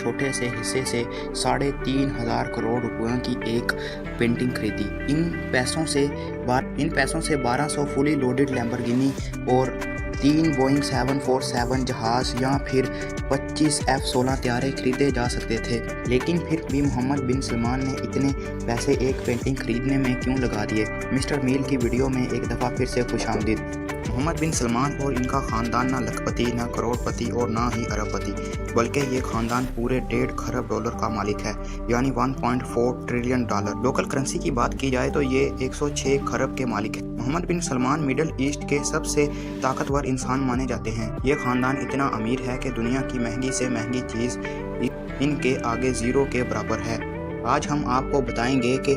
छोटे से हिस्से से 3,500 करोड़ रुपयों की एक पेंटिंग खरीदी। इन पैसों से 1200 फुली लोडेड लैम्बोर्गिनी और 3 बोइंग 747 जहाज़ या फिर 25 F-16 तैयारे खरीदे जा सकते थे। लेकिन फिर भी मोहम्मद बिन सलमान ने इतने पैसे एक पेंटिंग खरीदने में क्यों लगा दिए? मिस्टर मील की वीडियो में एक दफ़ा फिर से खुशामदीद। मोहम्मद बिन सलमान और इनका ख़ानदान ना लखपति, ना करोड़पति और ना ही अरबपति, बल्कि ये ख़ानदान पूरे 1.5 खरब डॉलर का मालिक है, यानी 1.4 ट्रिलियन डॉलर। लोकल करेंसी की बात की जाए तो ये 106 खरब के मालिक है। मोहम्मद बिन सलमान मिडल ईस्ट के सबसे ताकतवर इंसान माने जाते हैं। ये ख़ानदान इतना अमीर है कि दुनिया की महंगी से महंगी चीज़ इनके आगे ज़ीरो के बराबर है। आज हम आपको बताएंगे कि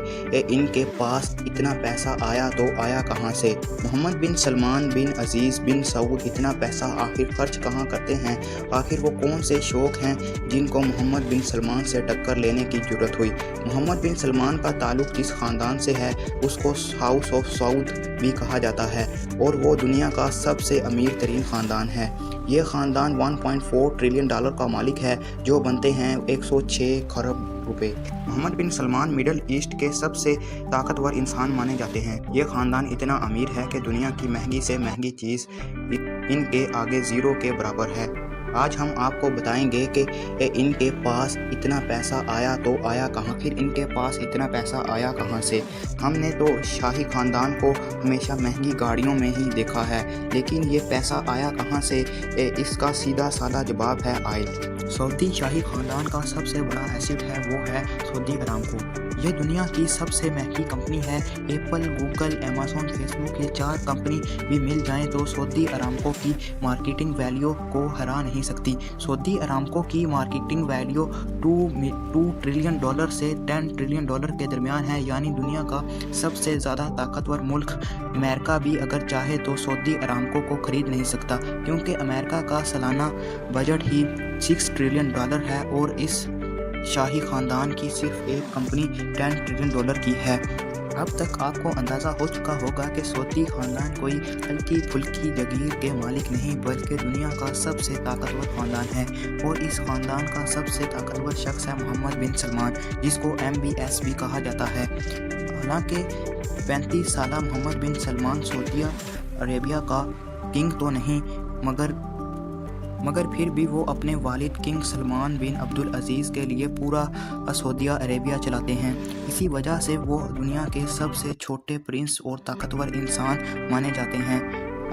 इनके पास इतना पैसा आया तो आया कहां से। मोहम्मद बिन सलमान बिन अजीज़ बिन सऊद इतना पैसा आखिर खर्च कहां करते हैं? आखिर वो कौन से शौक़ हैं जिनको मोहम्मद बिन सलमान से टक्कर लेने की ज़रूरत हुई? मोहम्मद बिन सलमान का ताल्लुक़ जिस ख़ानदान से है उसको हाउस ऑफ सऊद भी कहा जाता है और वो दुनिया का सबसे अमीर तरीन ख़ानदान है। ये ख़ानदान 1.4 ट्रिलियन डॉलर का मालिक है, जो बनते हैं 106 खरब रुपए। मोहम्मद बिन सलमान मिडल ईस्ट के सबसे ताकतवर इंसान माने जाते हैं। ये ख़ानदान इतना अमीर है कि दुनिया की महंगी से महंगी चीज़ इनके आगे ज़ीरो के बराबर है। आज हम आपको बताएंगे कि इनके पास इतना पैसा आया तो आया कहाँ। फिर इनके पास इतना पैसा आया कहाँ से? हमने तो शाही ख़ानदान को हमेशा महंगी गाड़ियों में ही देखा है, लेकिन ये पैसा आया कहाँ से? इसका सीधा साधा जवाब है ऑयल। सऊदी शाही ख़ानदान का सबसे बड़ा एसेट है वो है सऊदी अरामको। ये दुनिया की सबसे महंगी कंपनी है। एप्पल, गूगल, अमेज़न, फेसबुक ये 4 कंपनी भी मिल जाएं तो सऊदी अरामको की मार्केटिंग वैल्यू को हरा नहीं सकती। सऊदी अरामको की मार्केटिंग वैल्यू 2 ट्रिलियन डॉलर से 10 ट्रिलियन डॉलर के दरमियान है, यानी दुनिया का सबसे ज़्यादा ताकतवर मुल्क अमेरिका भी अगर चाहे तो सऊदी अरामको को खरीद नहीं सकता, क्योंकि अमेरिका का सालाना बजट ही 6 ट्रिलियन डॉलर है और इस शाही ख़ानदान की सिर्फ एक कंपनी 10 ट्रिलियन डॉलर की है। अब तक आपको अंदाज़ा हो चुका होगा कि सऊदी ख़ानदान कोई हल्की फुल्की जगीर के मालिक नहीं, बल्कि दुनिया का सबसे ताकतवर ख़ानदान है और इस ख़ानदान का सबसे ताकतवर शख्स है मोहम्मद बिन सलमान, जिसको MBS भी कहा जाता है। हालांकि 35 साला मोहम्मद बिन सलमान सऊदी अरेबिया का किंग तो नहीं, मगर फिर भी वो अपने वालिद किंग सलमान बिन अब्दुल अजीज़ के लिए पूरा सऊदी अरेबिया चलाते हैं। इसी वजह से वो दुनिया के सबसे छोटे प्रिंस और ताकतवर इंसान माने जाते हैं।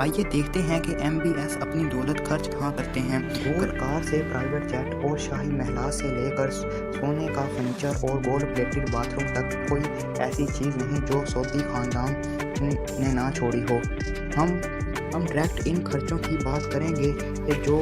आइए देखते हैं कि MBS अपनी दौलत खर्च कहाँ करते हैं। गोल्ड कार से प्राइवेट जेट और शाही महलात से लेकर सोने का फर्नीचर और गोल्ड प्लेटेड बाथरूम तक कोई ऐसी चीज़ नहीं जो सऊदी ख़ानदान ने ना छोड़ी हो। हम डायरेक्ट इन खर्चों की बात करेंगे कि जो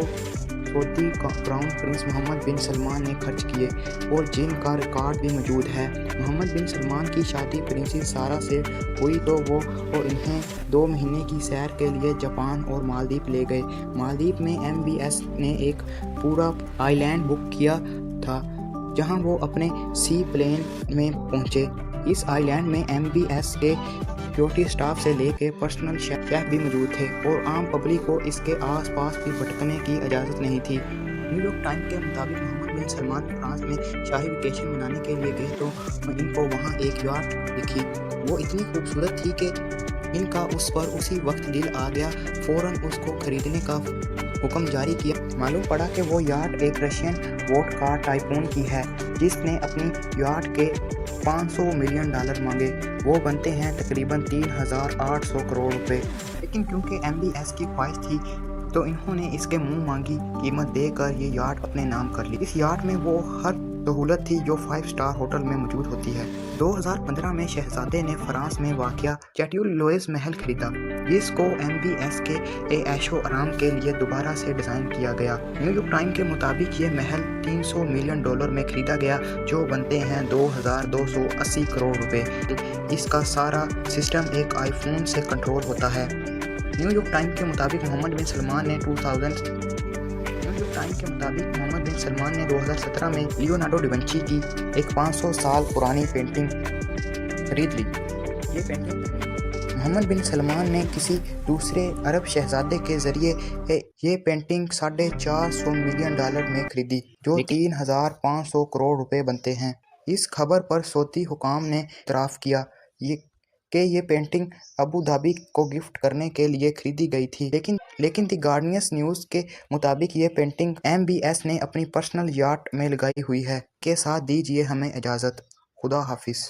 सऊदी क्राउन प्रिंस मोहम्मद बिन सलमान ने खर्च किए और जिनका रिकॉर्ड भी मौजूद है। मोहम्मद बिन सलमान की शादी प्रिंसेस सारा से हुई तो वो इन्हें 2 महीने की सैर के लिए जापान और मालदीव ले गए। मालदीव में MBS ने एक पूरा आइलैंड बुक किया था, जहां वो अपने सी प्लेन में पहुंचे। इस आइलैंड में MBS के सिक्योरिटी स्टाफ से लेकर पर्सनल शेफ भी मौजूद थे और आम पब्लिक को इसके आसपास भी भटकने की इजाज़त नहीं थी। न्यूयॉर्क टाइम के मुताबिक मोहम्मद बिन सलमान फ्रांस में शाही वेकेशन मनाने के लिए गए तो इनको वहां एक याट दिखी। वो इतनी खूबसूरत थी कि इनका उस पर उसी वक्त दिल आ गया। फ़ौरन उसको खरीदने का हुक्म जारी किया। मालूम पड़ा कि वो याट एक रशियन वोडका टाइकून की है, जिसने अपनी याट के 500 मिलियन डॉलर मांगे। वो बनते हैं तकरीबन 3,800 करोड़ रुपए। लेकिन क्योंकि MBS की ख्वाहिश थी तो इन्होंने इसके मुंह मांगी कीमत देकर ये याट अपने नाम कर ली। इस याट में वो हर सहूलत थी जो 5 स्टार होटल में मौजूद होती है। 2015 में शहजादे ने फ्रांस में वाक़या चैट्यूल लोएस महल खरीदा, जिसको MBS के ऐशो आराम के लिए दोबारा से डिज़ाइन किया गया। न्यूयॉर्क टाइम के मुताबिक ये महल 300 मिलियन डॉलर में खरीदा गया, जो बनते हैं 2,280 करोड़ रुपए। इसका सारा सिस्टम एक आईफोन से कंट्रोल होता है। न्यूयॉर्क टाइम के मुताबिक मोहम्मद बिन सलमान ने 2017 में लियोनार्डो डा विंची की एक 500 साल पुरानी पेंटिंग खरीद ली। ये पेंटिंग محمد بن سلمان نے کسی دوسرے عرب شہزادے کے ذریعے یہ پینٹنگ $450 ملین میں خریدی، جو 3,500 کروڑ روپے بنتے ہیں۔ اس خبر پر سعودی حکام نے اعتراف کیا کہ یہ پینٹنگ ابوظہبی کو گفٹ کرنے کے لیے خریدی گئی تھی، لیکن دی گارڈین نیوز کے مطابق یہ پینٹنگ MBS نے اپنی پرسنل یاٹ میں لگائی ہوئی ہے۔ کے ساتھ دیجیے ہمیں اجازت، خدا حافظ۔